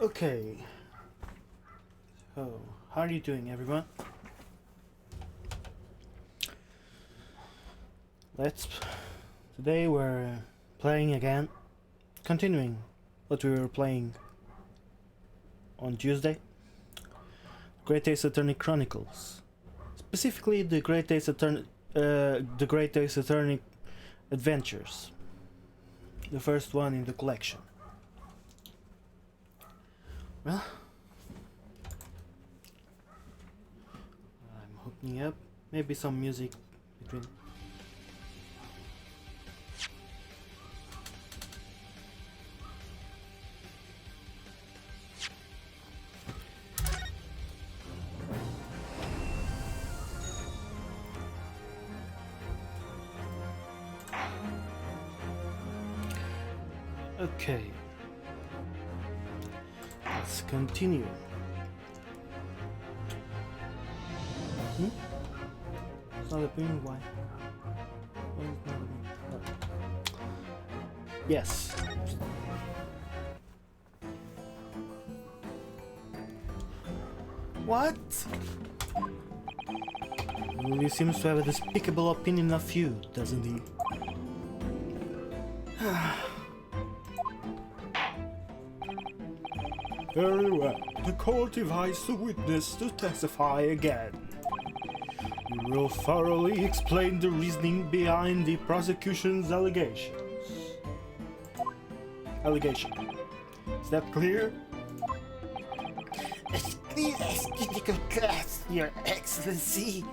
Okay. So, how are you doing, everyone? Today we're playing again, continuing what we were playing on Tuesday. Great Ace Attorney Chronicles. Specifically the Great Ace Attorney Adventures. The first one in the collection. Well, I'm hooking up. Maybe some music between. Okay. Let's continue. It's not a pin, why? Why is it not a pin? No. Yes. What? Well, he seems to have a despicable opinion of you, doesn't he? Very well. The court invites the witness to testify again. You will thoroughly explain the reasoning behind the prosecution's allegations. Is that clear? As clear as critical glass, Your Excellency.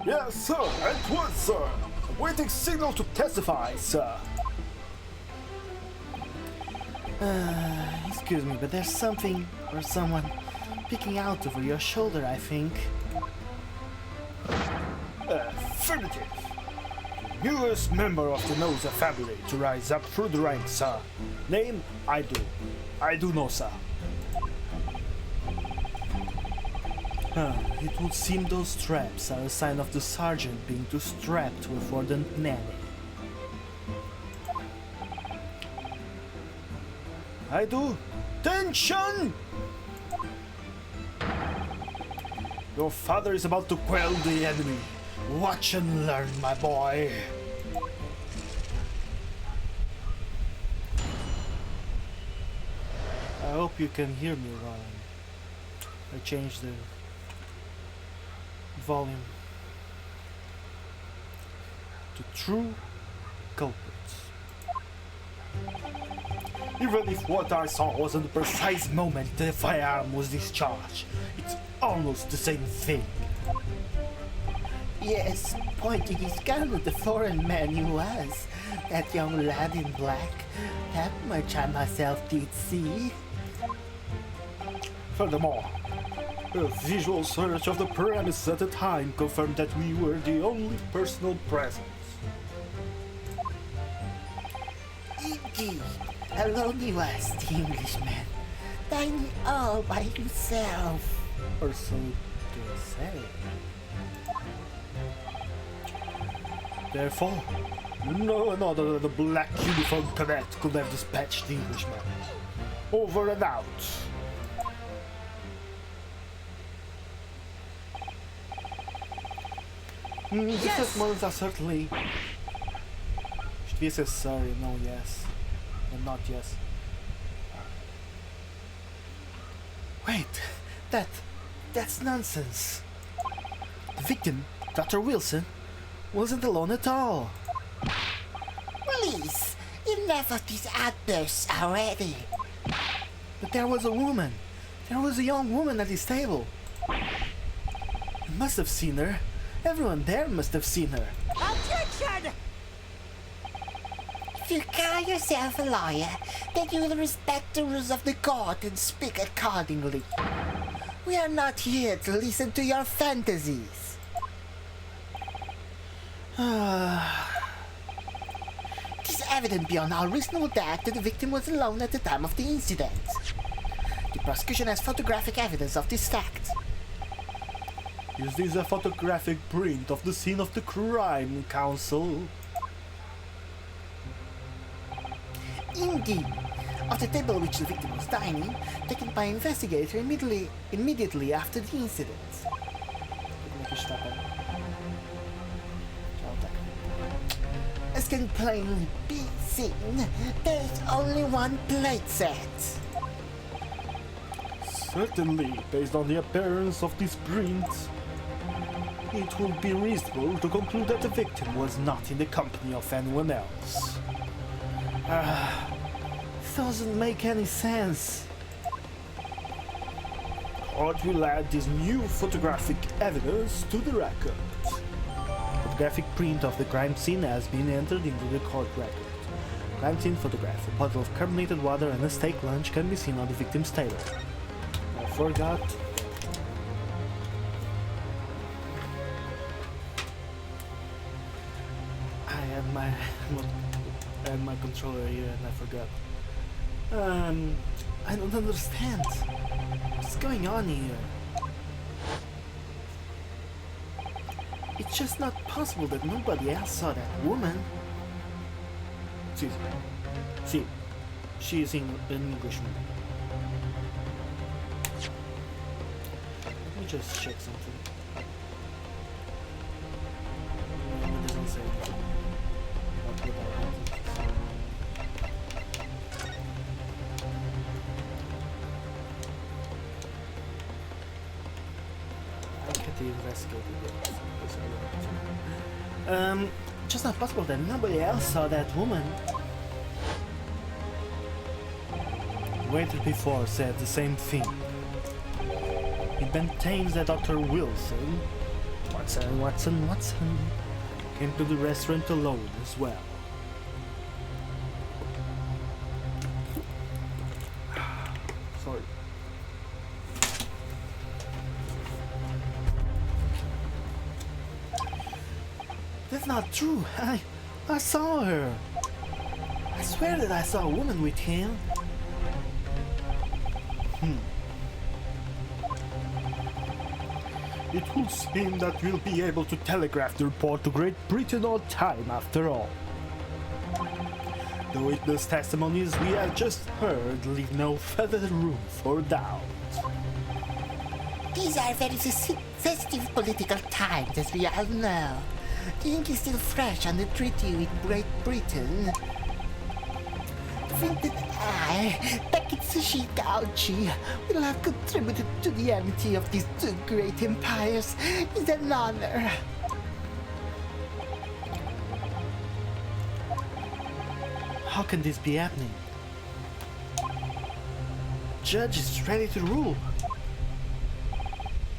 Yes, sir. At once, sir. Awaiting signal to testify, sir. Excuse me, but there's something or someone peeking out over your shoulder, I think. Affirmative. The newest member of the Noza family to rise up through the ranks, sir. Name, I do. I do know, sir. It would seem those straps are a sign of the sergeant being too strapped to afford a nanny. I do. Tension! Your father is about to quell the enemy. Watch and learn, my boy. I hope you can hear me while I change the volume to true culprits. Even if what I saw wasn't the precise moment the firearm was discharged, it's almost the same thing. Yes, pointing his gun at the foreign man he was. That young lad in black. That much I myself did see. Furthermore, a visual search of the premises at the time confirmed that we were the only personal presence. Indeed, alone he was, the Englishman. Dining all by himself. Or so they say. Therefore, no one other than the black uniformed cadet could have dispatched the Englishman. Over and out. The testimonies are certainly... Should be says sorry, no yes. And not yes. Wait, that's nonsense. The victim, Dr. Wilson, wasn't alone at all. Please, enough of these outbursts already. But there was a woman. There was a young woman at his table. You must have seen her. Everyone there must have seen her. Objection! If you call yourself a lawyer, then you will respect the rules of the court and speak accordingly. We are not here to listen to your fantasies. It is evident beyond all reasonable doubt that the victim was alone at the time of the incident. The prosecution has photographic evidence of this fact. Is this a photographic print of the scene of the crime, Counsel? Indeed, of the table which the victim was dining, taken by an investigator immediately after the incident. As can plainly be seen, there is only one plate set. Certainly, based on the appearance of these prints, it would be reasonable to conclude that the victim was not in the company of anyone else. Doesn't make any sense. Court will add this new photographic evidence to the record. Photographic print of the crime scene has been entered into the court record. Crime scene photograph. A bottle of carbonated water and a steak lunch can be seen on the victim's table. I forgot. I had my controller here and I forgot. I don't understand. What's going on here? It's just not possible that nobody else saw that woman. See, she is an Englishman. Let me just check something. It doesn't say anything. Just not possible that nobody else saw that woman. The waiter before said the same thing. He maintains that Dr. Watson came to the restaurant alone as well. Sorry. That's not true. I saw her. I swear that I saw a woman with him. It would seem that we'll be able to telegraph the report to Great Britain on time after all. The witness testimonies we have just heard leave no further room for doubt. These are very sensitive political times, as we all know. The ink is still fresh on the treaty with Great Britain. To think that I, Taketsuchi Gauchi, will have contributed to the amity of these two great empires is an honor. How can this be happening? Judge is ready to rule.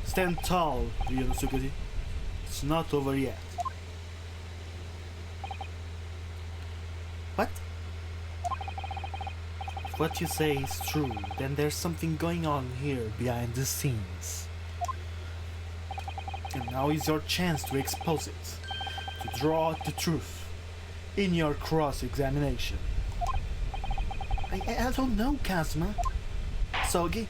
Stand tall, Ryūnosuke. It's not over yet. What? If what you say is true, then there's something going on here behind the scenes. And now is your chance to expose it, to draw out the truth in your cross-examination. I don't know, Kazuma. Sogi?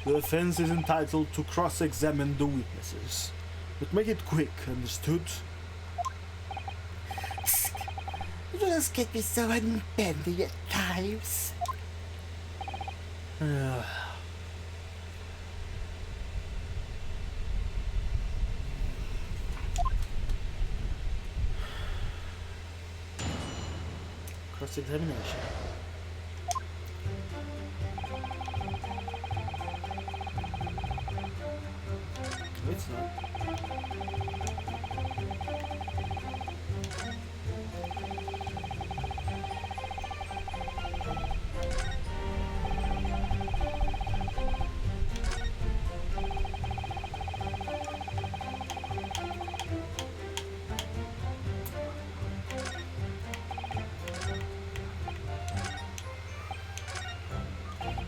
The defense is entitled to cross-examine the witnesses, but make it quick, understood? You just get me so unbending at times. Cross-examination. No, it's not.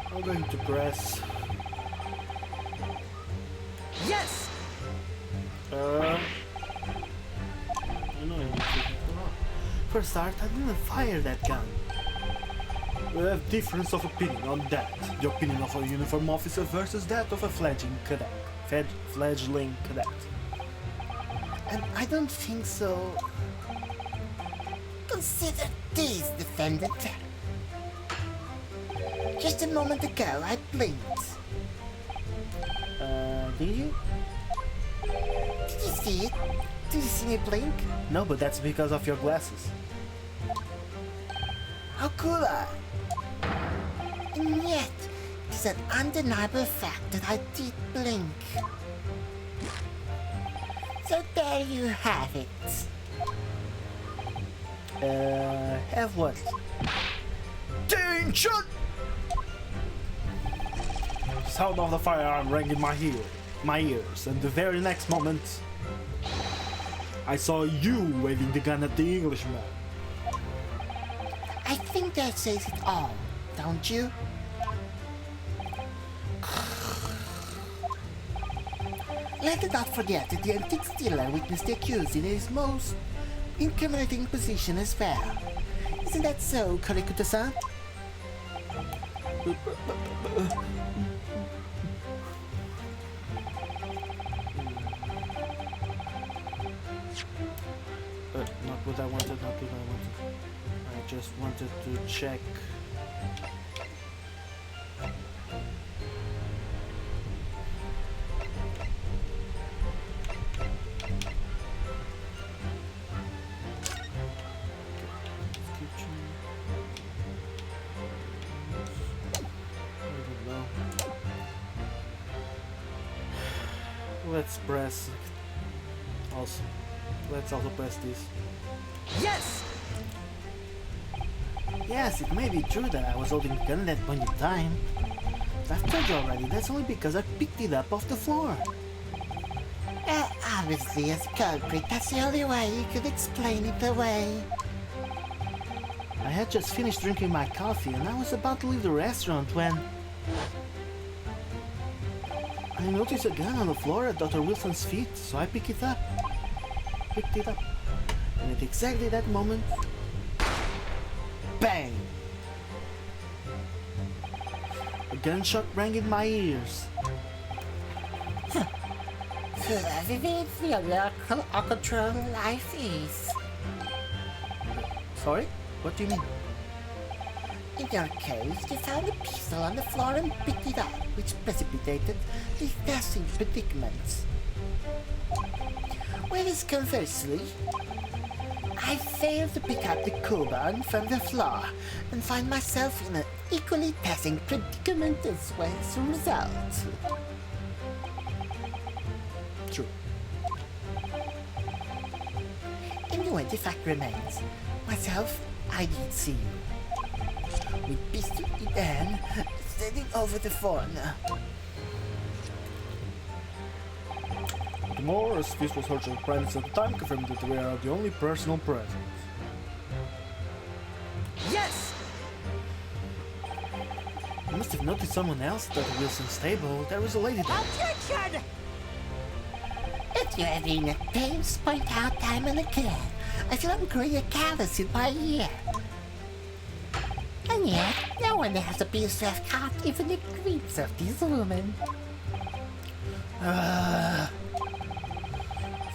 I'm going to press. Yes! For a start, I didn't fire that gun. We have difference of opinion on that. The opinion of a uniform officer versus that of a fledgling cadet. And I don't think so. Consider is, defendant. Just a moment ago, I blinked. Did you? Did you see it? Did you see me blink? No, but that's because of your glasses. How could I? And yet, it's an undeniable fact that I did blink. So there you have it. Have what? Danger! Sound of the firearm rang in my ears, and the very next moment, I saw you waving the gun at the Englishman. I think that says it all, don't you? Let us not forget that the antique stealer witnessed the accused in his most incriminating position as well. Isn't that so, Kurikuta-san? Not what I wanted, not what I wanted. I just wanted to check. Let's press. Also, let's also press this. Yes! Yes, it may be true that I was holding the gun at that point in time. I've told you already, that's only because I picked it up off the floor. Obviously, as culprit, that's the only way you could explain it away. I had just finished drinking my coffee and I was about to leave the restaurant when I noticed a gun on the floor at Dr. Wilson's feet, so I picked it up. And at exactly that moment, bang! A gunshot rang in my ears. Vivid for your local control life is. Sorry? What do you mean? In your case, you found a pistol on the floor and picked it up, which precipitated these dashing predicaments. Whereas conversely, I failed to pick up the Koban from the floor and find myself in an equally dashing predicament as well as a result. True. Anyway, the fact remains, myself, I did see you. With pistol in hand, standing over the phone. Tomorrow, as this was Herschel's presence at the time, confirmed that we are the only personal presence. Yes! You must have noticed someone else at Wilson's table. There was a lady there. Objection! If you have been at pains point out time and again, I feel I'm growing a callus in my ear. And yet, no one has appears to have caught even a glimpse of this woman.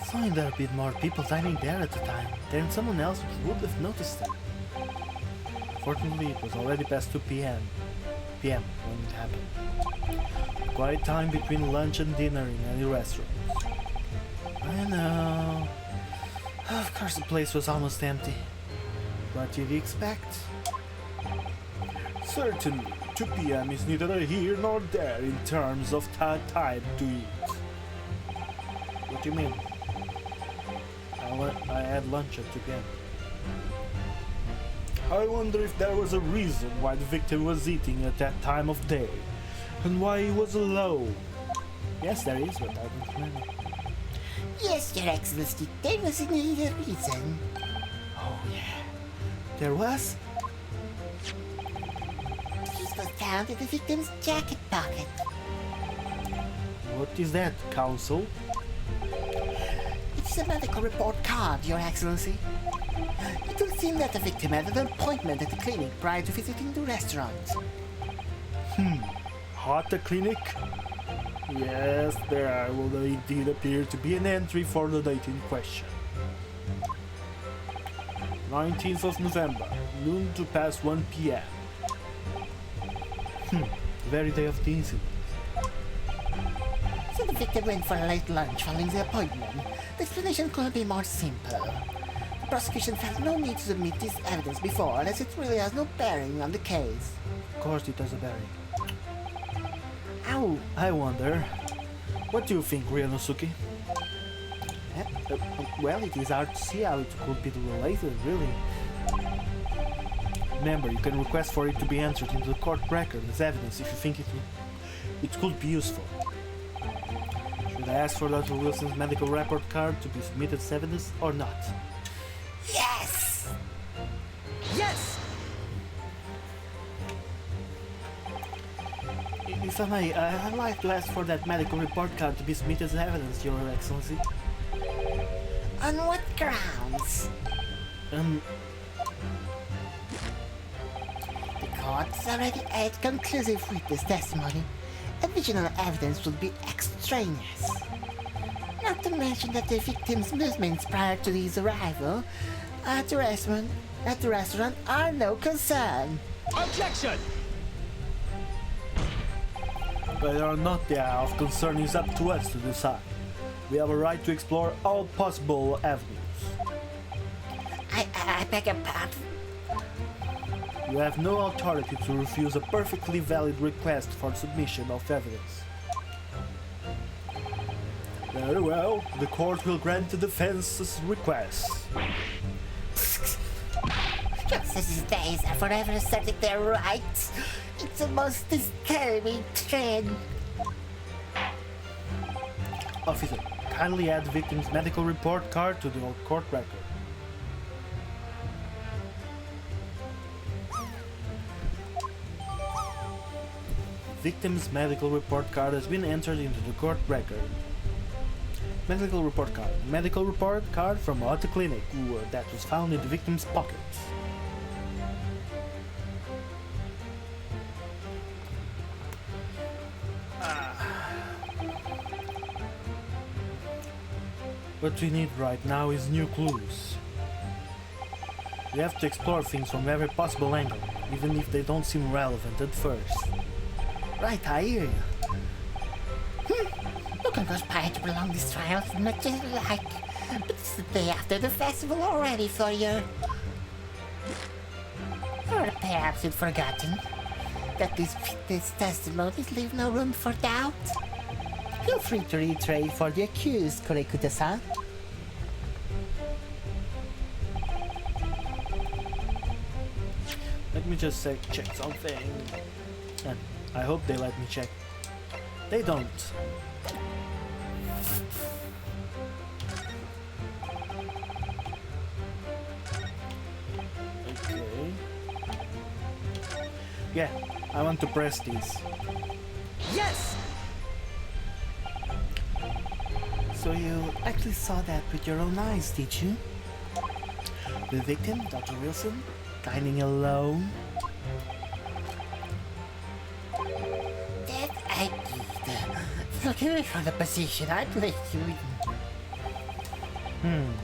Find there a bit more people dining there at the time, then someone else would have noticed them. Fortunately, it was already past 2 p.m. when it happened. Quiet time between lunch and dinner in any restaurant. I know. Of course, the place was almost empty. What did you expect? Certainly, 2 p.m. is neither here nor there in terms of time to eat. What do you mean? I had lunch at 2 p.m. I wonder if there was a reason why the victim was eating at that time of day, and why he was alone. Yes, there is, but I don't remember. Yes, Your Excellency, there was indeed a reason. Oh yeah, there was? This was found in the victim's jacket pocket. What is that, counsel? It's a medical report card, Your Excellency. It would seem that the victim had an appointment at the clinic prior to visiting the restaurant. At the clinic? Yes, there will indeed appear to be an entry for the date in question. 19th of November, noon to past 1 p.m. Very day of the incident. So the victim went for a late lunch following the appointment. The explanation couldn't be more simple. The prosecution felt no need to submit this evidence before, as it really has no bearing on the case. Of course it has a bearing. Ow! I wonder, what do you think, Ryūnosuke? Well, it is hard to see how it could be related, really. Remember, you can request for it to be entered into the court record as evidence if you think it could be useful. Should I ask for Dr. Wilson's medical report card to be submitted as evidence or not? Yes! Yes! If I may, I'd like to ask for that medical report card to be submitted as evidence, Your Excellency. On what grounds? The court has already had conclusive witness testimony. Additional evidence would be extraneous. Not to mention that the victim's movements prior to his arrival at the restaurant are no concern. Objection! Whether or not they are of concern is up to us to decide. We have a right to explore all possible avenues. I beg your pardon? You have no authority to refuse a perfectly valid request for submission of evidence. Very well, the court will grant the defense's request. Just as these days are forever asserting their rights. It's the most disturbing trend. Officer, kindly add the victim's medical report card to the court record. Victim's medical report card has been entered into the court record. Medical report card. Medical report card from a clinic that was found in the victim's pockets. What we need right now is new clues. We have to explore things from every possible angle, even if they don't seem relevant at first. Right, I hear you. You can conspire to prolong this trial as much as you like, but it's the day after the festival already for you. Or perhaps you've forgotten that these witness testimonies leave no room for doubt. Feel free to reiterate for the accused, Kurekuta-san. Let me just check something. And I hope they let me check. They don't. Okay. Yeah, I want to press these. Yes! So you actually saw that with your own eyes, did you? The victim, Dr. Wilson, dining alone? That I did. Forgive me for the position I placed you in.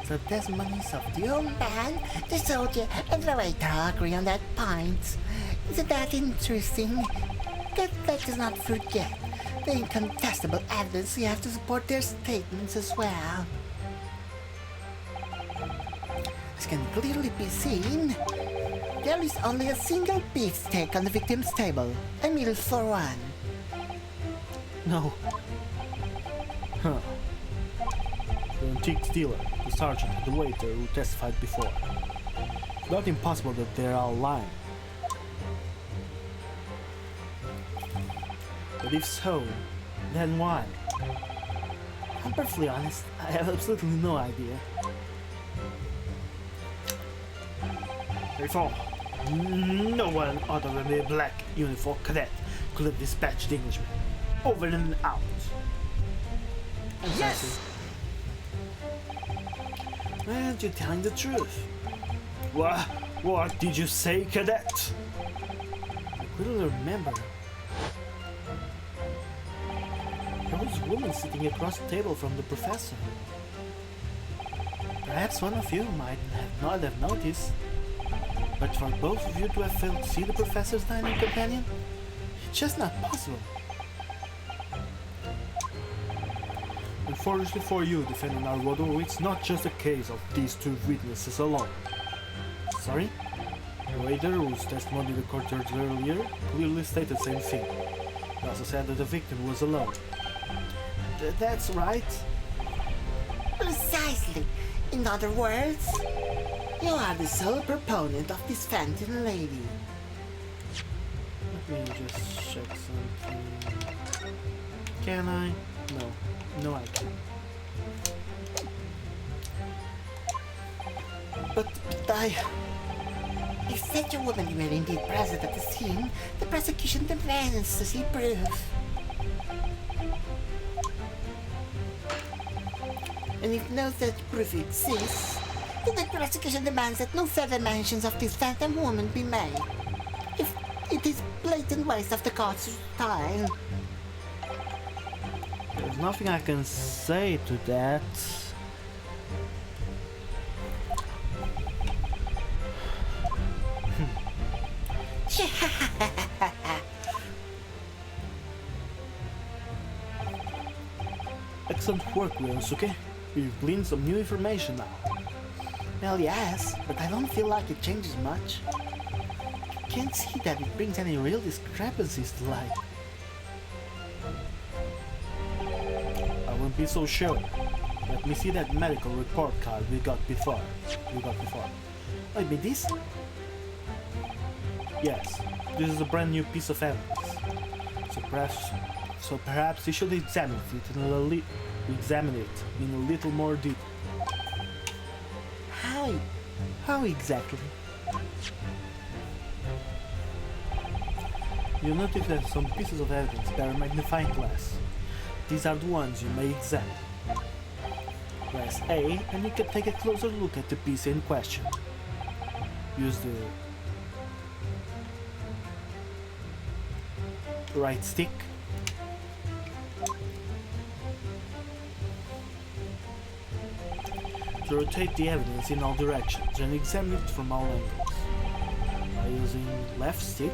The testimonies of the old man, the soldier, and the waiter agree on that point. Isn't that interesting? But let us not forget the incontestable evidence we have to support their statements as well. As can clearly be seen, there is only a single beefsteak on the victim's table, a meal for one. No. Huh. The antique dealer, the sergeant, and the waiter who testified before. It's not impossible that they're all lying. But if so, then why? I'm perfectly honest, I have absolutely no idea. Therefore, no one other than the black uniform cadet could have dispatched the Englishman. Over and out. Yes! Well, you're telling the truth. What did you say, cadet? I couldn't remember. There was a woman sitting across the table from the professor. Perhaps one of you might not have noticed, but for both of you to have failed to see the professor's dining companion, it's just not possible. Unfortunately for you, defendant Naruhodō, it's not just a case of these two witnesses alone. Sorry? The waiter whose testimony the court heard earlier clearly stated the same thing. He also said that the victim was alone. That's right. Precisely. In other words, you are the sole proponent of this phantom lady. Let me just check something. Can I? No. No, I can't. But if such a woman were indeed present at the scene, the prosecution demands to see proof. And if no such proof exists, then the prosecution demands that no further mentions of this phantom woman be made. If it is blatant waste of the court's time. There's nothing I can say to that. Excellent work, Ryūnosuke. We've gleaned some new information now. Well, yes, but I don't feel like it changes much. Can't see that it brings any real discrepancies to light. I won't be so sure. Let me see that medical report card we got before. Oh, you mean this? Yes, this is a brand new piece of evidence. So perhaps you should examine it in a little more detail. How exactly? You'll notice that some pieces of evidence bear a magnifying glass. These are the ones you may examine. Press A and you can take a closer look at the piece in question. Use the right stick to rotate the evidence in all directions and examine it from all angles. By using left stick,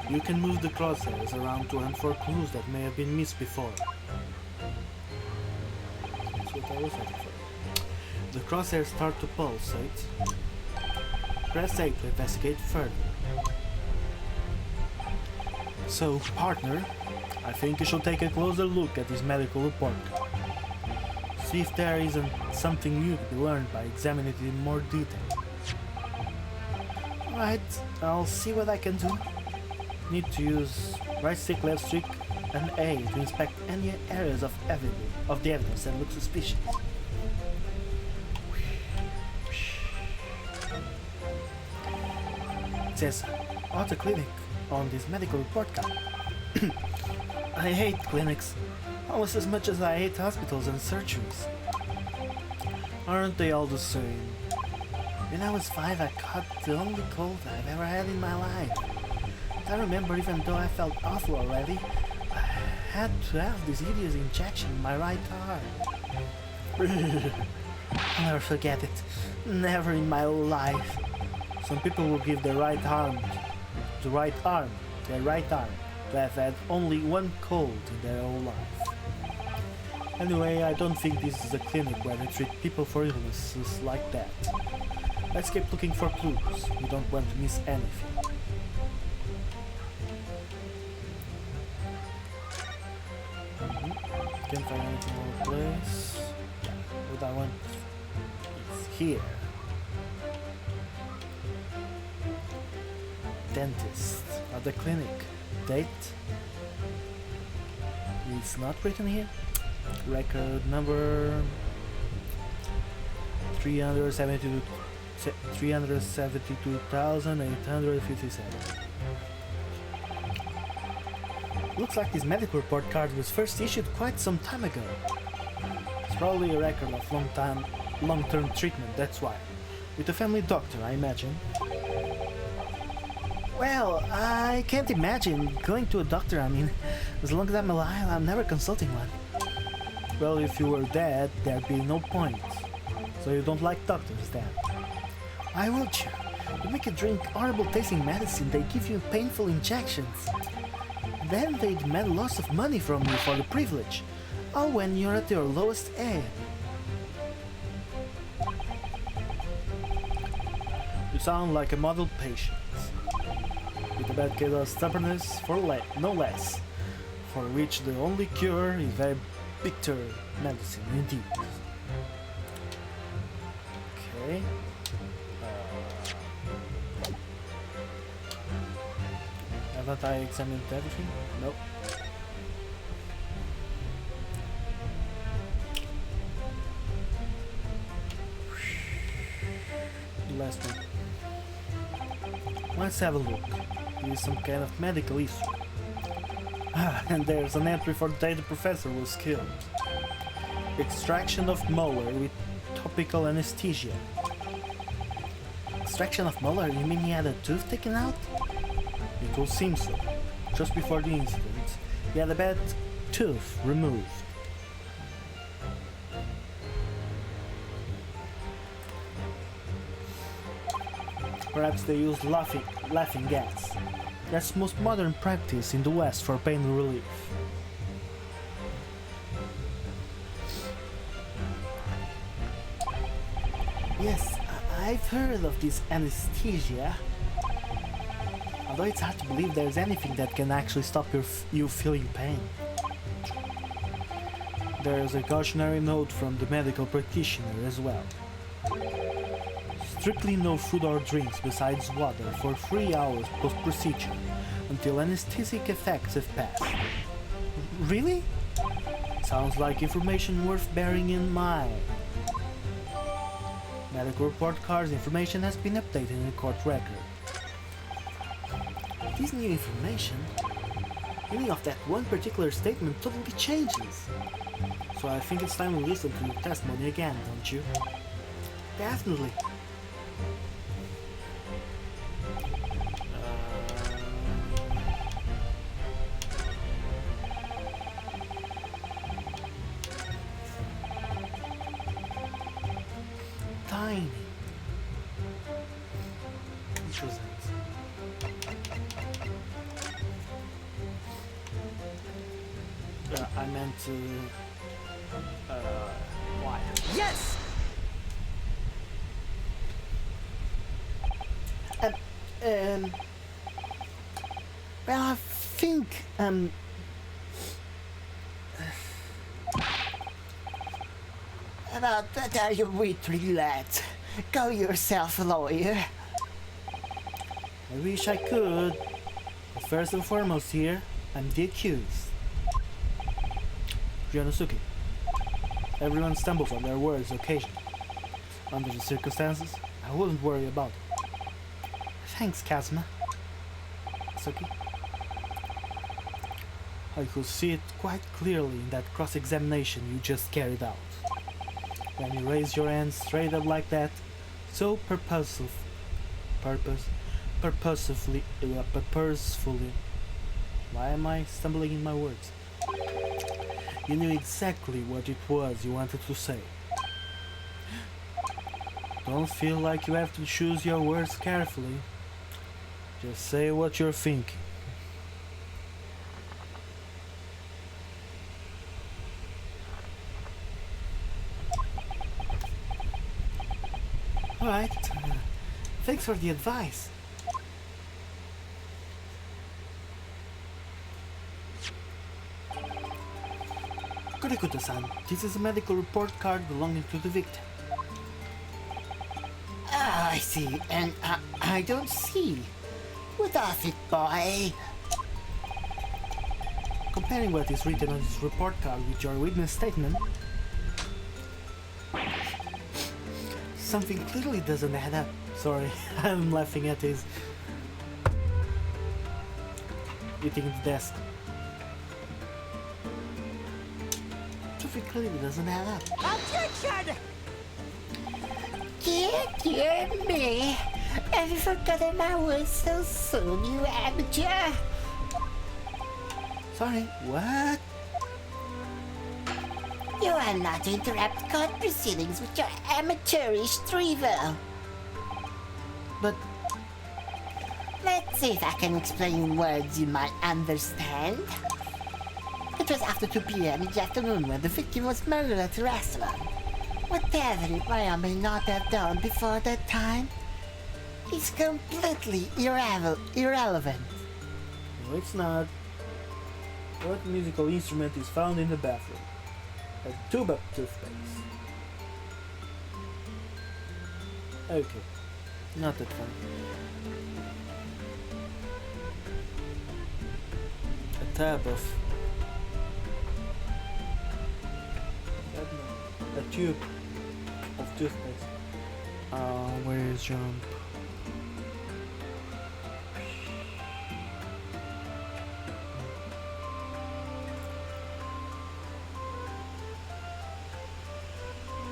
you can move the crosshairs around to hunt for clues that may have been missed before. That's what I was looking for. The crosshairs start to pulsate. Press A to investigate further. So, partner, I think you should take a closer look at this medical report card. See if there isn't something new to be learned by examining it in more detail. Alright, I'll see what I can do. Need to use right stick, left stick, and A to inspect any areas of the evidence that look suspicious. It says auto clinic on this medical report card. I hate clinics, almost as much as I hate hospitals and surgeries. Aren't they all the same? When I was 5, I caught the only cold I've ever had in my life. I remember, even though I felt awful already, I had to have this hideous injection in my right arm. I'll never forget it. Never in my life. Some people will give their right arm, to have had only one cold in their whole life. Anyway, I don't think this is a clinic where they treat people for illnesses like that. Let's keep looking for clues. We don't want to miss anything. Can't find anything in the place. What I want is here. Dentist at the clinic. Date. It's not written here. Record number 372,857. Looks like this medical report card was first issued quite some time ago. It's probably a record of long-term treatment, that's why. With a family doctor, I imagine. Well, I can't imagine going to a doctor. I mean, as long as I'm alive, I'm never consulting one. Well, if you were dead, there'd be no point. So you don't like doctors then? Why would you? You make you drink horrible tasting medicine, they give you painful injections. Then they demand lots of money from you for the privilege. All when you're at your lowest ebb. You sound like a model patient. With a bad case of stubbornness for no less. For which the only cure is very bitter medicine indeed. Okay. Haven't I examined everything? Nope. Last one. Let's have a look. There is some kind of medical issue. Ah, and there's an entry for the day the professor was killed. Extraction of molar with topical anesthesia. Extraction of molar? You mean he had a tooth taken out? It will seem so. Just before the incident, he had a bad tooth removed. Perhaps they used laughing gas. That's the most modern practice in the West for pain relief. Yes, I've heard of this anesthesia. Although it's hard to believe there's anything that can actually stop you feeling pain. There's a cautionary note from the medical practitioner as well. Strictly no food or drinks besides water for 3 hours post-procedure until anesthetic effects have passed. Really? Sounds like information worth bearing in mind. Medical report card's information has been updated in the court record. This new information, meaning of that one particular statement totally changes. So I think it's time we listen to the testimony again, don't you? Definitely. Tiny. Which was it? I meant to... why? Yes! Well, I think, about that are you wheat lad? Go yourself, lawyer. I wish I could. But first and foremost here, I'm the accused. Ryūnosuke. Everyone stumbles on their words occasionally. Under the circumstances, I wouldn't worry about it. Thanks, Kazuma. Suki. I could see it quite clearly in that cross-examination you just carried out. When you raise your hand straight up like that, so purposefully, why am I stumbling in my words? You knew exactly what it was you wanted to say. Don't feel like you have to choose your words carefully. Just say what you're thinking. Alright, thanks for the advice. Kurikuta-san, this is a medical report card belonging to the victim. Ah, I see, and I don't see. What does it, boy? Comparing what is written on this report card with your witness statement, something clearly doesn't add up. Sorry, I'm laughing at his hitting the desk. Something clearly doesn't add up. Objection! Dear me. Have you forgotten my words so soon, you amateur? Sorry, what? You are not to interrupt court proceedings with your amateurish drivel. But Let's see if I can explain in words you might understand. It was after 2 p.m. in the afternoon when the victim was murdered at the restaurant. Whatever it may or may not have done before that time is completely irrelevant. no, it's not. What musical instrument is found in the bathroom? A tube of toothpaste. Okay, not that funny. A tab of... a tube of toothpaste. Where is jump?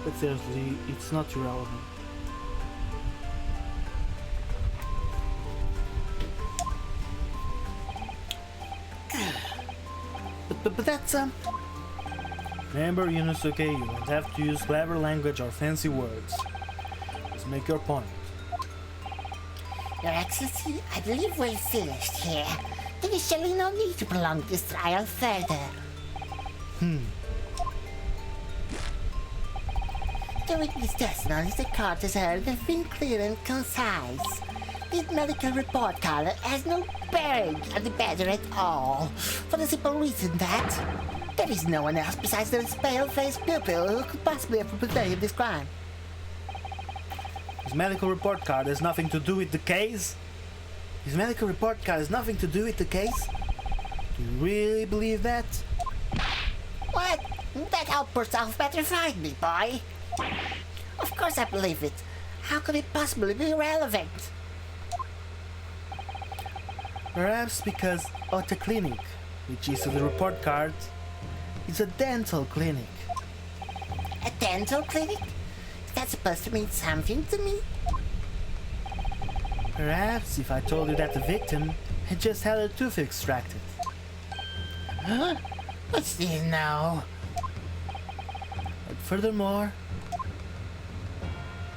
But seriously, it's not irrelevant. But that's Remember, Ryūnosuke, you don't have to use clever language or fancy words. Just make your point. Your Excellency, I believe we're finished here. There is surely no need to prolong this trial further. The witness testimonies the court has heard have been clear and concise. This medical report card has no bearing on the matter at all, for the simple reason that there is no one else besides this pale-faced pupil who could possibly have perpetrated this crime. His medical report card has nothing to do with the case? His medical report card has nothing to do with the case? Do you really believe that? What? That outburst of petrified me, boy. Of course I believe it. How could it possibly be relevant? Perhaps because Ota Clinic, which is the report card, is a dental clinic. A dental clinic? Is that supposed to mean something to me? Perhaps if I told you that the victim had just had a tooth extracted. Huh? What's this now? And furthermore,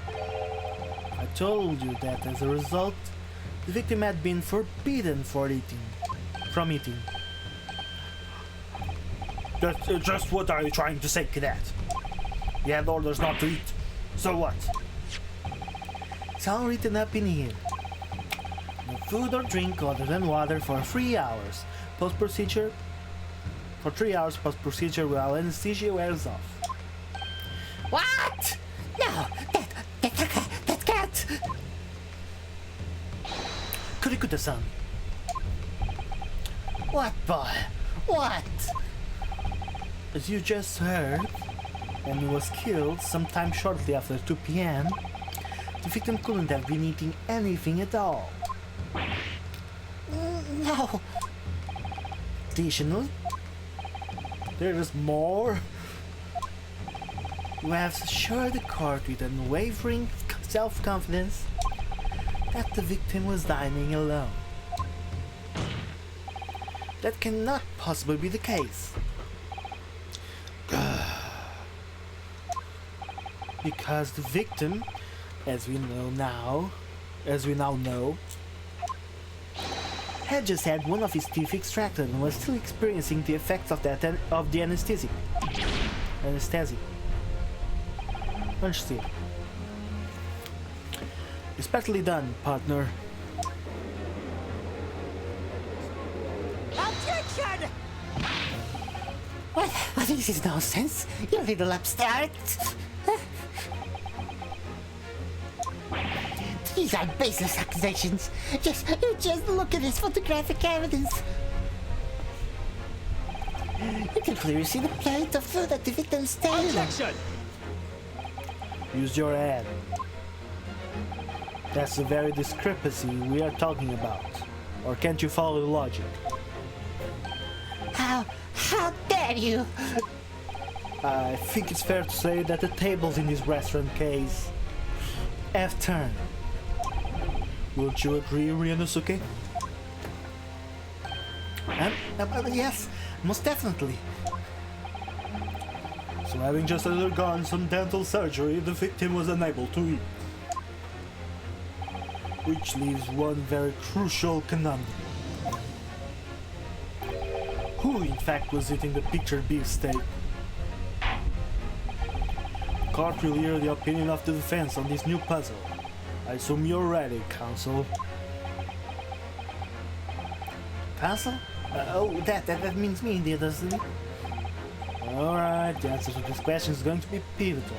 I told you that as a result, the victim had been forbidden from eating. Just what are you trying to say, cadet? You had orders not to eat. So what? It's all written up in here. No food or drink other than water for 3 hours. Post-procedure. For 3 hours post-procedure while anesthesia wears off. What? No, that can't. Kurikuta-san. What, boy? What? As you just heard, when he was killed sometime shortly after 2 p.m., the victim couldn't have been eating anything at all. No. Additionally, there is more. You have assured the court with unwavering self-confidence that the victim was dining alone. That cannot possibly be the case. Because the victim, as we now know, had just had one of his teeth extracted and was still experiencing the effects of the anesthetic. Understood. Expertly done, partner. Objection! What is this nonsense? You little upstart. These are baseless accusations. Just look at this photographic evidence. You can clearly see the plate of food at the victim's table. Objection! Use your head. That's the very discrepancy we are talking about. Or can't you follow the logic? How dare you? I think it's fair to say that the tables in this restaurant case have turned. Won't you agree, Ryūnosuke? Yes, most definitely. So having just undergone some dental surgery, the victim was unable to eat. Which leaves one very crucial conundrum. Who in fact was eating the pictured beefsteak? Court will hear the opinion of the defense on this new puzzle. I assume you're ready, counsel. Counsel? Oh, that means me, dear, doesn't it? Alright, the answer to this question is going to be pivotal.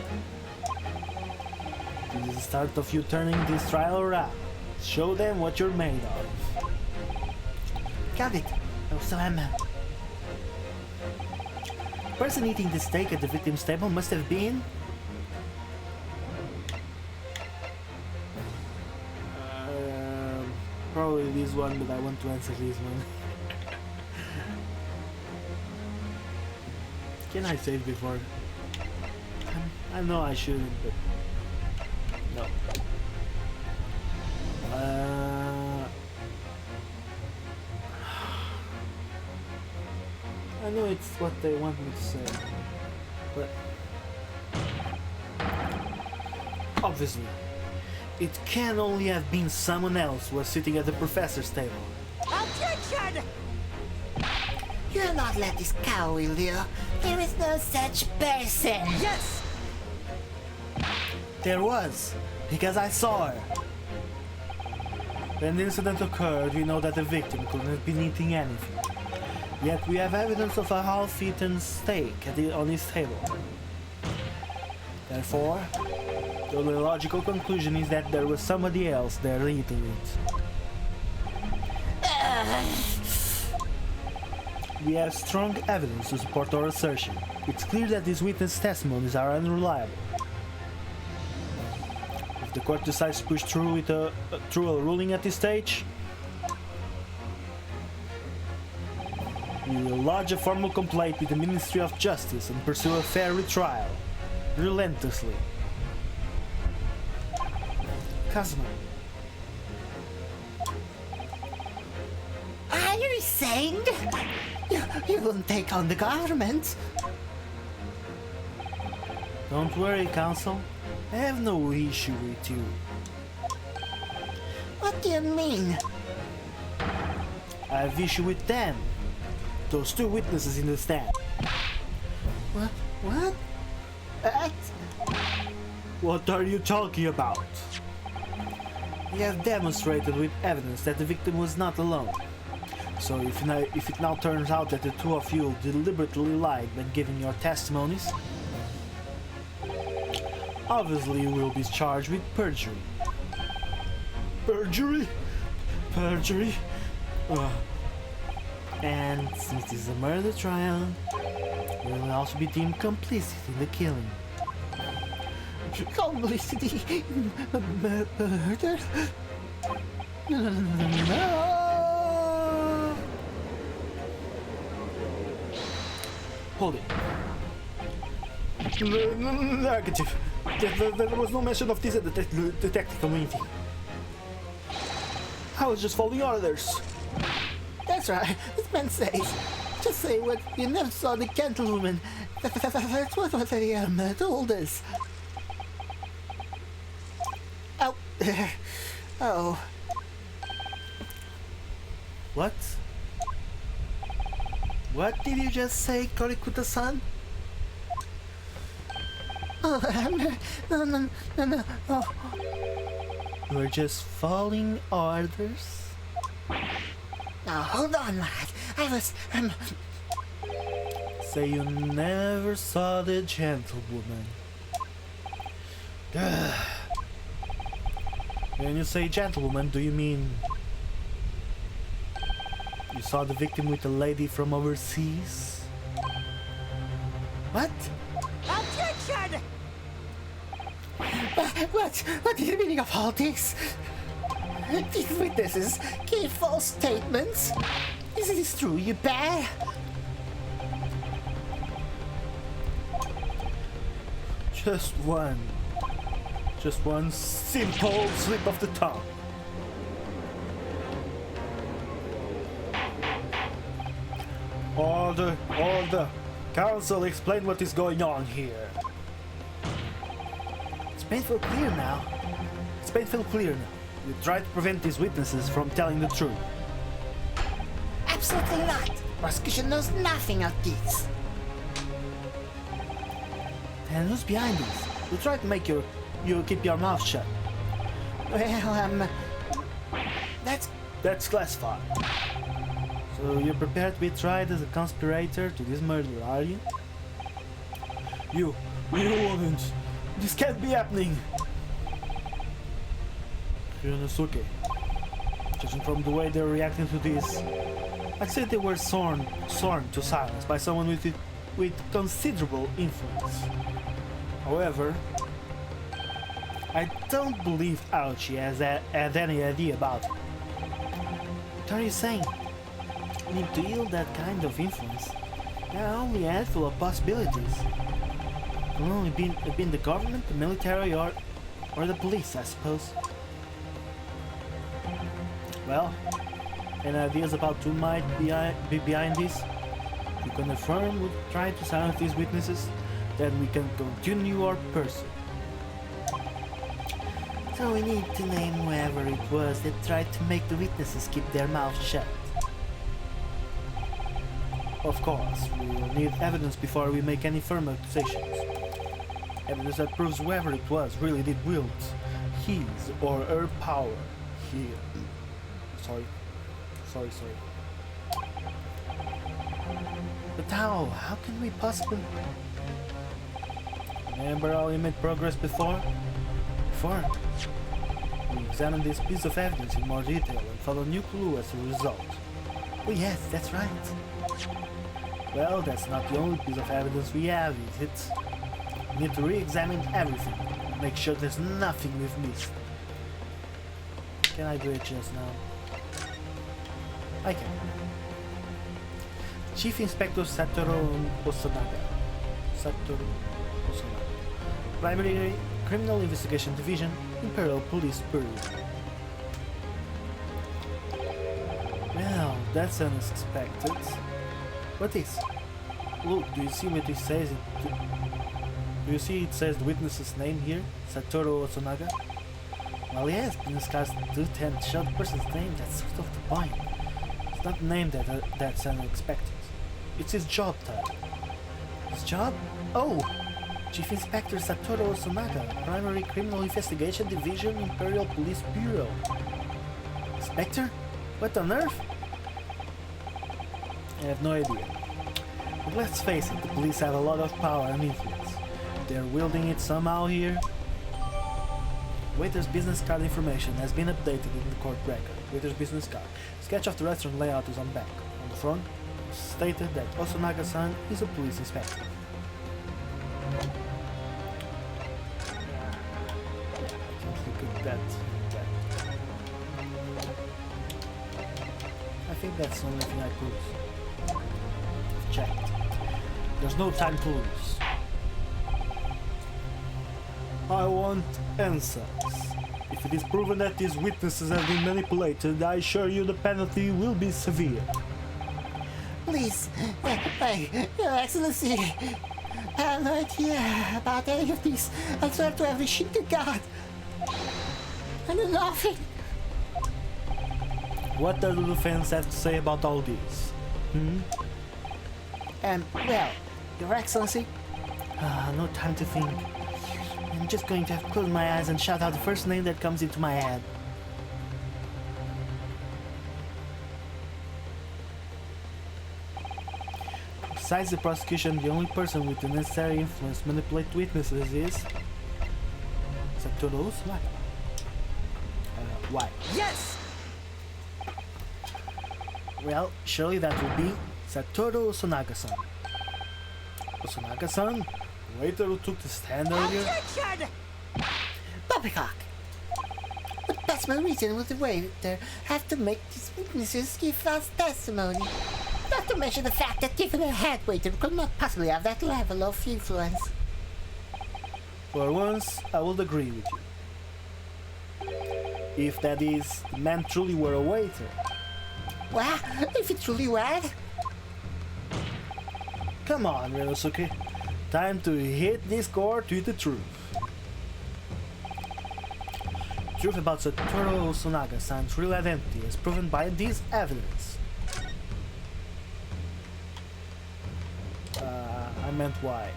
This is the start of you turning this trial around. Show them what you're made of. Got it. Oh, so the person eating the steak at the victim's table must have been... Probably this one, but I want to answer this one. Can I save before? I know I shouldn't, but no. I know it's what they want me to say, but obviously, it can only have been someone else who was sitting at the professor's table. Objection! You'll not let this cow, will you? There is no such person. Yes! There was, because I saw her. When the incident occurred, we know that the victim couldn't have been eating anything. Yet we have evidence of a half-eaten steak on his table. Therefore, the only logical conclusion is that there was somebody else there eating it. We have strong evidence to support our assertion. It's clear that these witness testimonies are unreliable. If the court decides to push through with a ruling at this stage, we will lodge a formal complaint with the Ministry of Justice and pursue a fair retrial, relentlessly. Kazuma. Are you saying you won't take on the government? Don't worry, counsel. I have no issue with you. What do you mean? I have issue with them. Those two witnesses in the stand. What? What? What are you talking about? We have demonstrated with evidence that the victim was not alone. So if it now turns out that the two of you deliberately lied when giving your testimonies, obviously you will be charged with perjury. Perjury? Perjury? And since this is a murder trial, you will also be deemed complicit in the killing. Complicity in murder? No. Hold it. Negative. There was no mention of this at the detective community. I was just following orders. That's right. This man says. Just say what you never saw the gentlewoman. That's what they told us. Oh. Oh. What? What did you just say, Korikuta-san? Oh, no. Oh. You were just following orders? Now, hold on, lad. I was, Say you never saw the gentlewoman. When you say gentlewoman, do you mean you saw the victim with a lady from overseas? What? Objection! What is the meaning of all this? These witnesses gave false statements. Is this true, you bear? Just one simple slip of the tongue. order. Council, explain what is going on here. It's painful clear now. It's painful clear now. You try to prevent these witnesses from telling the truth. Absolutely not. Prosecution knows nothing of this. And who's behind this? You try to make you keep your mouth shut. Well, That's classified. So you're prepared to be tried as a conspirator to this murder, are you? You wouldn't. This can't be happening. Ryūnosuke, judging from the way they're reacting to this, I'd say they were sworn to silence by someone with considerable influence. However, I don't believe Aochi had any idea about it. What are you saying? I mean, to yield that kind of influence, there are only a handful of possibilities. It will only be the government, the military, or the police, I suppose. Well, any ideas about who might be behind this? If we can affirm we try to silence these witnesses, then we can continue our pursuit. so we need to name whoever it was that tried to make the witnesses keep their mouths shut. Of course, we will need evidence before we make any firm accusations. Evidence that proves whoever it was really did wield his or her power here. Sorry. But how? How can we possibly... Remember how we made progress before? We examined this piece of evidence in more detail and found a new clue as a result. Oh yes, that's right. Well, that's not the only piece of evidence we have, is it? We need to re-examine everything. Make sure there's nothing we've missed. Can I do it just now? I can. Chief Inspector Satoru HOSONAGA. Primary Criminal Investigation Division, Imperial Police Bureau. Well, that's unexpected. What is? Look, do you see what it says? Do you see it says the witness's name here? Satoru HOSONAGA? Well, yes, in this case, Lieutenant showed the person's name, that's sort of the point. It's not the name that's unexpected. It's his job title. His job? Oh! Chief Inspector Satoru HOSONAGA, Primary Criminal Investigation Division, Imperial Police Bureau. Inspector? What on earth? I have no idea. But let's face it, the police have a lot of power and influence. They're wielding it somehow here. Waiter's business card information has been updated in the court record. Waiter's business card. Sketch of the restaurant layout is on back. On the front, it's stated that HOSONAGA-san is a police inspector. Look at that. I think that's the only thing I could check. There's no time to lose. I want answers. If it is proven that these witnesses have been manipulated, I assure you the penalty will be severe. Please, Your Excellency, I have no idea about any of this. I swear to every shit to God. I know nothing. What does the defense have to say about all this? Well, Your Excellency, No time to think. I'm just going to have to close my eyes and shout out the first name that comes into my head. Besides the prosecution, the only person with the necessary influence to manipulate witnesses is... Satoru HOSONAGA. Why? Yes! Well, surely that would be Satoru HOSONAGA-san. HOSONAGA-san? The waiter who took the stand earlier? Objection! Poppycock. What possible reason would the waiter have to make these witnesses give false testimony? Not to mention the fact that even a head waiter could not possibly have that level of influence. For once, I will agree with you. If that is, the man truly were a waiter. Well, if it truly were. Come on, Ryūnosuke. Time to hit this court with the truth. Truth about Satoru HOSONAGA-san's real identity is proven by this evidence. I meant why.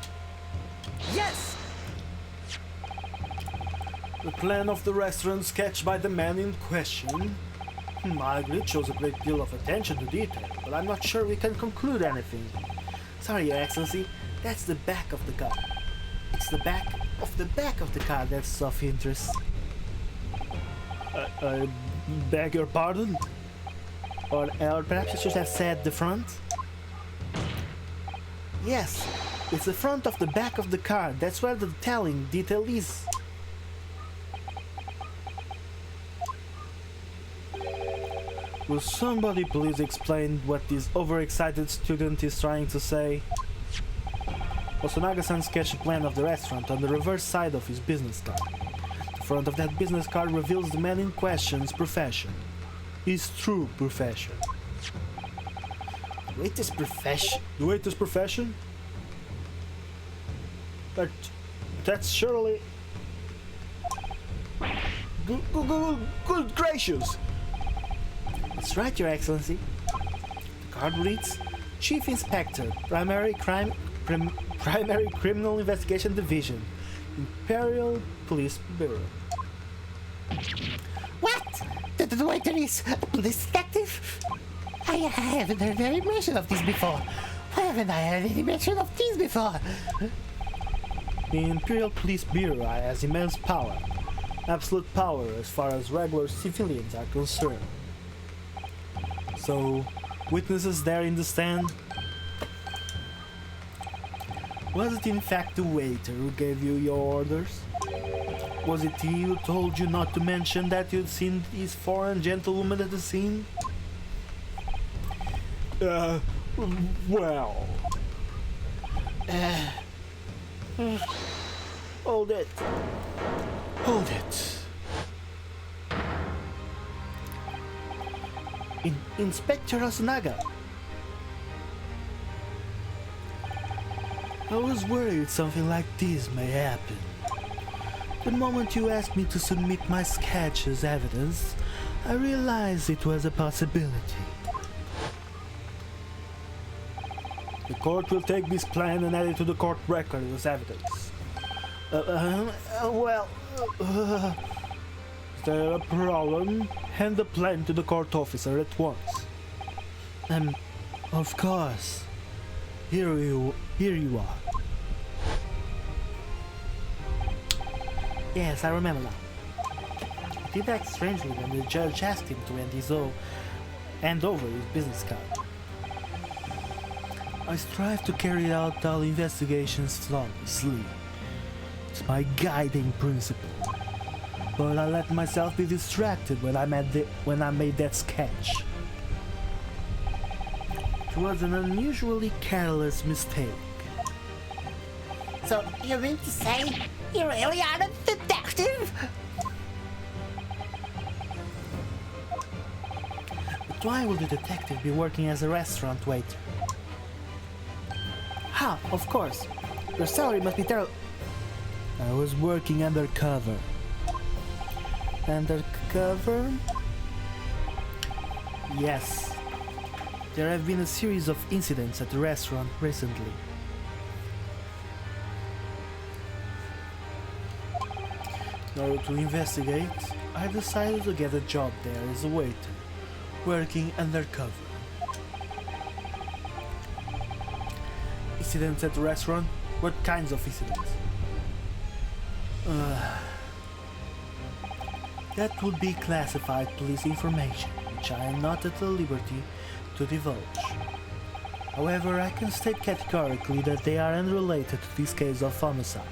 Yes! The plan of the restaurant sketched by the man in question. I agree it shows a great deal of attention to detail, but I'm not sure we can conclude anything. Sorry, Your Excellency, that's the back of the car. It's the back of the car that's of interest. I beg your pardon? Or perhaps I should have said the front? Yes, it's the front of the back of the car. That's where the telling detail is. Will somebody please explain what this overexcited student is trying to say? HOSONAGA-san sketched a plan of the restaurant on the reverse side of his business card. The front of that business card reveals the man in question's profession. His true profession. The waiter's profession? The waiter's profession? But that's surely... Good gracious! That's right, Your Excellency. The card reads, Chief Inspector, Primary Criminal Investigation Division, Imperial Police Bureau. What? The waiter is a police detective? I haven't heard any mention of this before. Why haven't I heard any mention of this before? The Imperial Police Bureau has immense power. Absolute power as far as regular civilians are concerned. So, witnesses there in the stand? Was it in fact the waiter who gave you your orders? Was it he who told you not to mention that you'd seen this foreign gentlewoman at the scene? Well... Hold it. Hold it. Inspector HOSONAGA. I was worried something like this may happen. The moment you asked me to submit my sketch as evidence, I realized it was a possibility. The court will take this plan and add it to the court record as evidence. Is there a problem? Hand the plan to the court officer at once. Of course. Here you are. Yes, I remember now. He did act strangely when the judge asked him to hand over his business card. I strive to carry out all investigations flawlessly. It's my guiding principle. But I let myself be distracted when I made that sketch. It was an unusually careless mistake. So, you mean to say you really are a detective? But why would the detective be working as a restaurant waiter? Ha, of course. Your salary must be terrible. I was working undercover. Undercover? Yes. There have been a series of incidents at the restaurant recently. In order to investigate, I decided to get a job there as a waiter, working undercover. Incidents at the restaurant? What kinds of incidents? That would be classified police information, which I am not at the liberty to divulge. However, I can state categorically that they are unrelated to this case of homicide.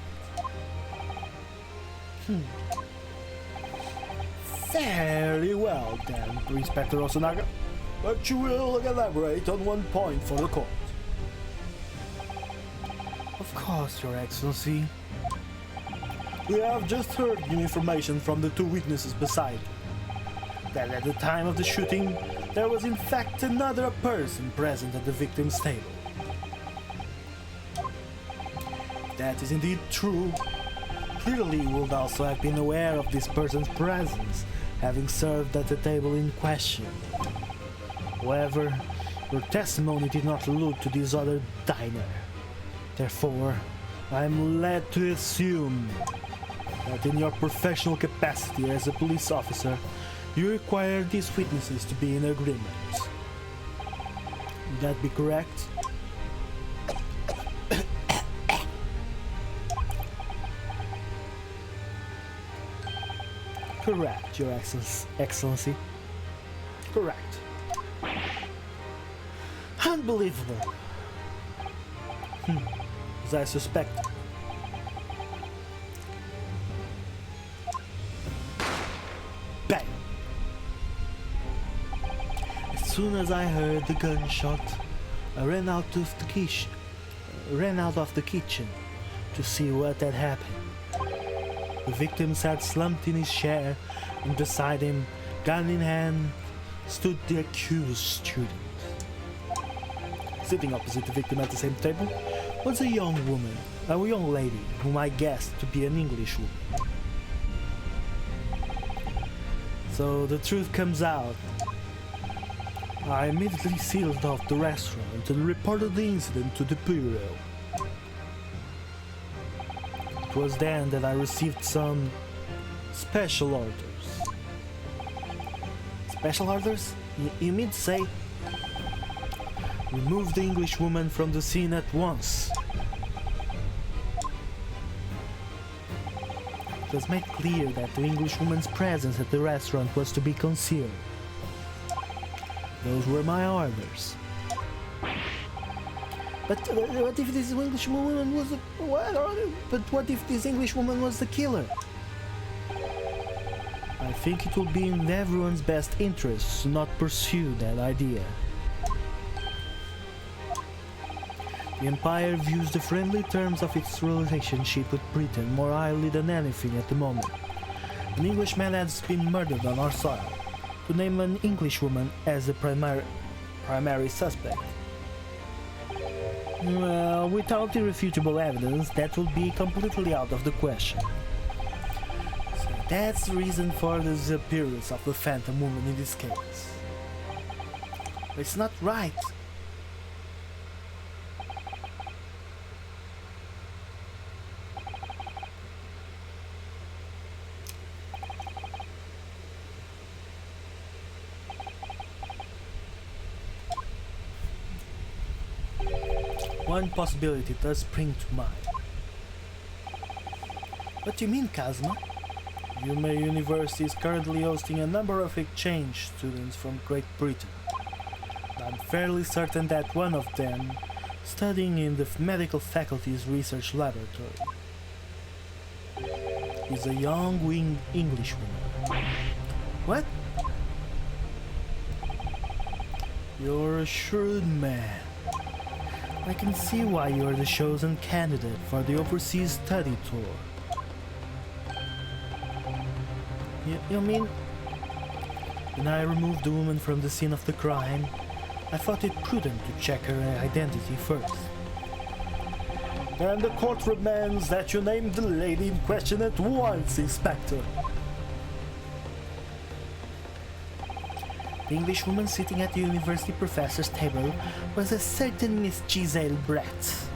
Very well then, Inspector HOSONAGA. But you will elaborate on one point for the court. Of course, Your Excellency. We have just heard new information from the two witnesses beside you. That at the time of the shooting, there was in fact another person present at the victim's table. That is indeed true. Clearly you would also have been aware of this person's presence, having served at the table in question. However, your testimony did not allude to this other diner. Therefore, I am led to assume that in your professional capacity as a police officer, you require these witnesses to be in agreement. Would that be correct? Correct, Your Excellency. Correct. Unbelievable. As I suspected. Bang! As soon as I heard the gunshot, I ran out of the kitchen to see what had happened. The victim sat slumped in his chair, and beside him, gun in hand, stood the accused student. Sitting opposite the victim at the same table was a young lady, whom I guessed to be an English woman. So the truth comes out. I immediately sealed off the restaurant and reported the incident to the bureau. It was then that I received some special orders. Special orders? You mean to say? Remove the English woman from the scene at once. It was made clear that the English woman's presence at the restaurant was to be concealed. Those were my orders. But what if this English woman was what if this English woman was the killer? I think it will be in everyone's best interest to not pursue that idea. The Empire views the friendly terms of its relationship with Britain more highly than anything at the moment. An Englishman has been murdered on our soil. To name an Englishwoman as the primary suspect. Well, without irrefutable evidence, that will be completely out of the question. So that's the reason for the disappearance of the Phantom Woman in this case. It's not right. One possibility does spring to mind. What do you mean, Kazuma? Yuma University is currently hosting a number of exchange students from Great Britain. I'm fairly certain that one of them studying in the medical faculty's research laboratory is a young Englishwoman. What? You're a shrewd man. I can see why you are the chosen candidate for the overseas study tour. You mean? When I removed the woman from the scene of the crime, I thought it prudent to check her identity first. And the court demands that you name the lady in question at once, Inspector. The Englishwoman sitting at the university professor's table was a certain Miss Giselle Bratz.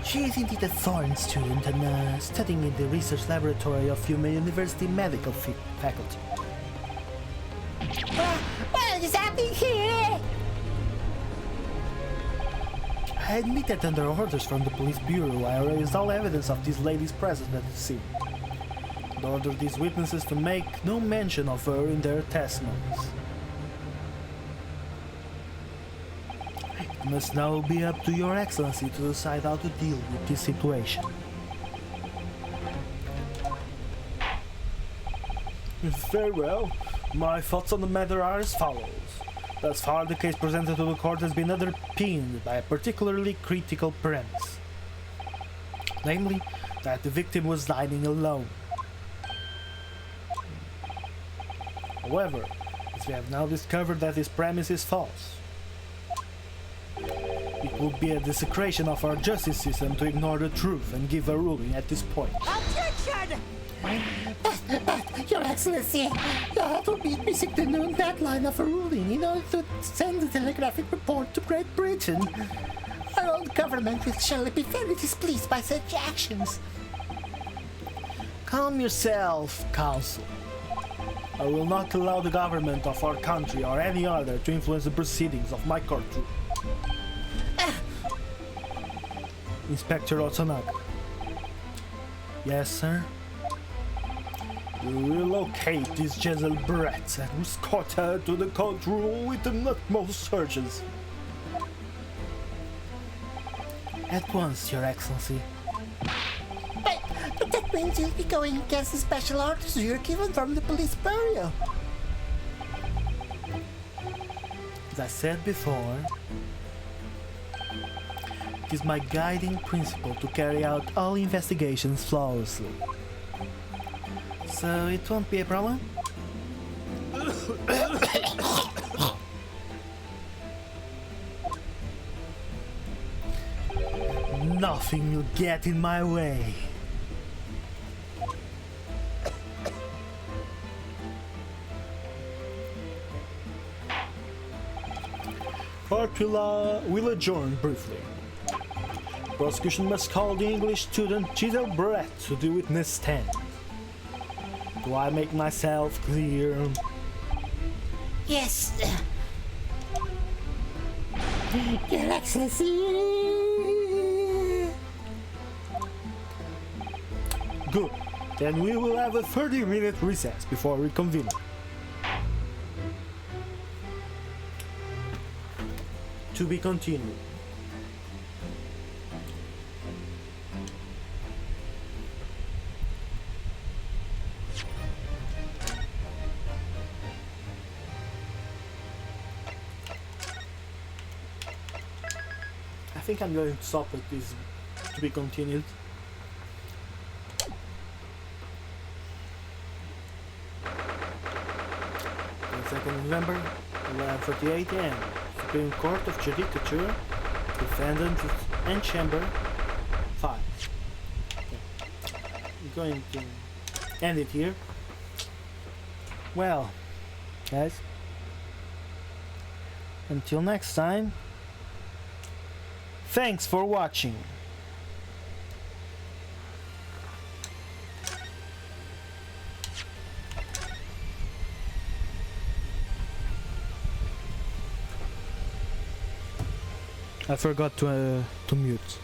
She is indeed a foreign student and studying in the research laboratory of Yuma University Medical Faculty. What is happening here? I admit that under orders from the police bureau, I raised all evidence of this lady's presence at the scene. I ordered these witnesses to make no mention of her in their testimonies. It must now be up to Your Excellency to decide how to deal with this situation. Very well. My thoughts on the matter are as follows. Thus far, the case presented to the court has been underpinned by a particularly critical premise. Namely, that the victim was dining alone. However, as we have now discovered that this premise is false, it would be a desecration of our justice system to ignore the truth and give a ruling at this point. Objection! But, Your Excellency, that would be missing the noon deadline of a ruling in order to send the telegraphic report to Great Britain. Our own government will surely be very displeased by such actions. Calm yourself, Council. I will not allow the government of our country or any other to influence the proceedings of my courtroom. Inspector HOSONAGA. Yes, sir? You relocate these Jezebel brats and escort her to the courtroom with the utmost urgency. At once, Your Excellency. But that means you'll be going against the special orders you're given from the police bureau. As I said before, it is my guiding principle to carry out all investigations flawlessly. So it won't be a problem? Nothing will get in my way. Court will adjourn briefly. Prosecution must call the English student Giselle Brett to the witness stand. Do I make myself clear? Yes. Your Excellency. Good. Then we will have a 30-minute recess before reconvening. To be continued. I think I'm going to stop at this to be continued. November 11:48 a.m. Supreme Court of Judicature, Defendant and Chamber 5. Okay. I'm going to end it here. Well, guys, until next time, thanks for watching. I forgot to mute.